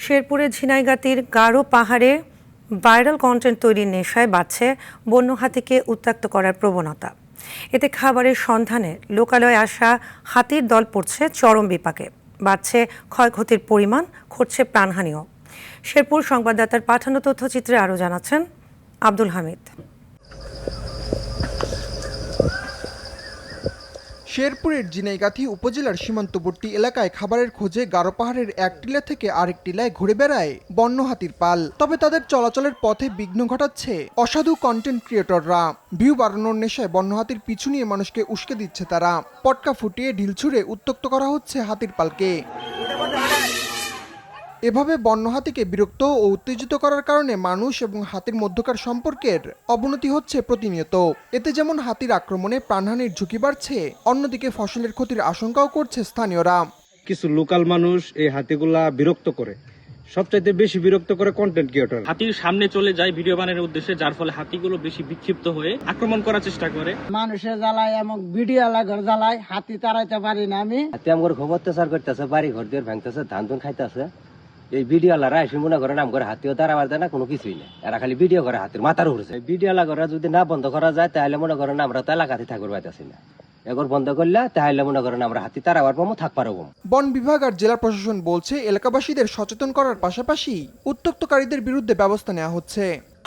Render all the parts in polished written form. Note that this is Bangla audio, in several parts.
শেরপুরের ঝিনাইগাতীর গারো পাহাড়ে ভাইরাল কন্টেন্ট তৈরির নেশায় বাড়ছে বন্য হাতিকে উত্ত্যক্ত করার প্রবণতা। এতে খাবারের সন্ধানে লোকালয়ে আসা হাতির দল পড়ছে চরম বিপাকে, বাড়ছে ক্ষয়ক্ষতির পরিমাণ, ঘটছে প্রাণহানিও। শেরপুর সংবাদদাতার পাঠানো তথ্যচিত্রে আরও জানাচ্ছেন আব্দুল হামিদ। শেরপুরের ঝিনাইগাতী উপজেলার সীমান্তবর্তী এলাকায় খাবারের খোঁজে গারো পাহাড়ের এক টিলা থেকে আরেক টিলায় ঘুরে বেড়ায় বন্য হাতির পাল। তবে তাদের চলাচলের পথে বিঘ্ন ঘটাচ্ছে অসাধু কন্টেন্ট ক্রিয়েটররা। ভিউ বাড়ানোর নেশায় বন্য হাতির পিছু নিয়ে মানুষকে উস্কে দিচ্ছে তারা। পটকা ফুটিয়ে ঢিল ছুঁড়ে উত্ত্যক্ত করা হচ্ছে হাতির পালকে। এভাবে বন্য হাতিকে বিরক্ত ও উত্তেজিত করার কারণে মানুষ এবং হাতির মধ্যকার সম্পর্কের অবনতি হচ্ছে প্রতিনিয়ত। এতে যেমন হাতির আক্রমণে প্রাণহানির ঝুঁকি বাড়ছে, অন্যদিকে ফসলের ক্ষতির আশঙ্কাও করছে স্থানীয়রা। কিছু লোকাল মানুষ এই হাতিগুলা বিরক্ত করে, সবচাইতে বেশি বিরক্ত করে কন্টেন্ট ক্রিয়েটর। হাতির সামনে চলে যায় ভিডিও বানানোর উদ্দেশ্যে, যার ফলে হাতিগুলো বেশি বিক্ষিপ্ত হয়ে আক্রমণ করার চেষ্টা করে। মানুষের জ্বালায় এবং ভিডিও ঘর জ্বালায় হাতি তাড়াইতে পারি না আমি। হাতি আমার খবর অত্যাচার করতেছে, বাড়ি ঘর দিয়ে ভাঙতেছে, ধান ধুন খাইতেছে। এই ভিডিও আলারা এসে মনে করেন আমার হাতিও দাঁড়াবার দেয় না, কোনো কিছুই নেই। এরা খালি ভিডিও করে হাতির মাথার উঠছে। ভিডিও লাগা যদি না বন্ধ করা যায় তাহলে মনে করেন আমরা তো এলাকাতে থাকতে পারতেছি না। এগর বন্ধ করলে তাহলে মনে করেন আমরা হাতি তাড়াবার পাবো, থাকবার পাবো। বন বিভাগ আর জেলা প্রশাসন বলছে এলাকাবাসীদের সচেতন করার পাশাপাশি উত্ত্যক্তকারীদের বিরুদ্ধে ব্যবস্থা নেওয়া হচ্ছে।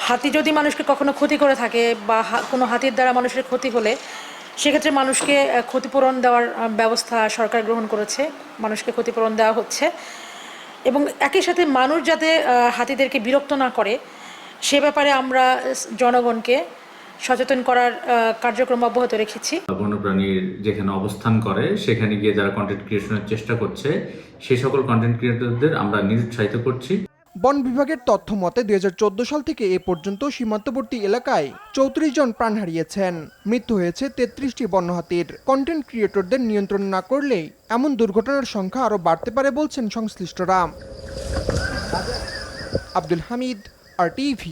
হাতি যদি মানুষকে কখনো ক্ষতি করে থাকে বা কোনো হাতির দ্বারা মানুষের ক্ষতি হলে সেক্ষেত্রে মানুষকে ক্ষতিপূরণ দেওয়ার ব্যবস্থা সরকার গ্রহণ করেছে। মানুষকে ক্ষতিপূরণ দেওয়া হচ্ছে এবং একই সাথে মানুষ যাতে হাতিদেরকে বিরক্ত না করে সে ব্যাপারে আমরা জনগণকে সচেতন করার কার্যক্রম অব্যাহত রেখেছি। বন্যপ্রাণীর যেখানে অবস্থান করে সেখানে গিয়ে যারা কন্টেন্ট ক্রিয়েশনের চেষ্টা করছে সেই সকল কন্টেন্ট ক্রিয়েটরদের আমরা নিরুৎসাহিত করছি। বন বিভাগের তথ্য মতে 2014 সাল থেকে এ পর্যন্ত সীমান্তবর্তী এলাকায় 34 জন প্রাণ হারিয়েছেন। মৃত্যু হয়েছে 33টি বন্য হাতির। কন্টেন্ট ক্রিয়েটরদের নিয়ন্ত্রণ না করলে এমন দুর্ঘটনার সংখ্যা আরও বাড়তে পারে বলছেন সংশ্লিষ্টরা। আব্দুল হামিদ, RTV।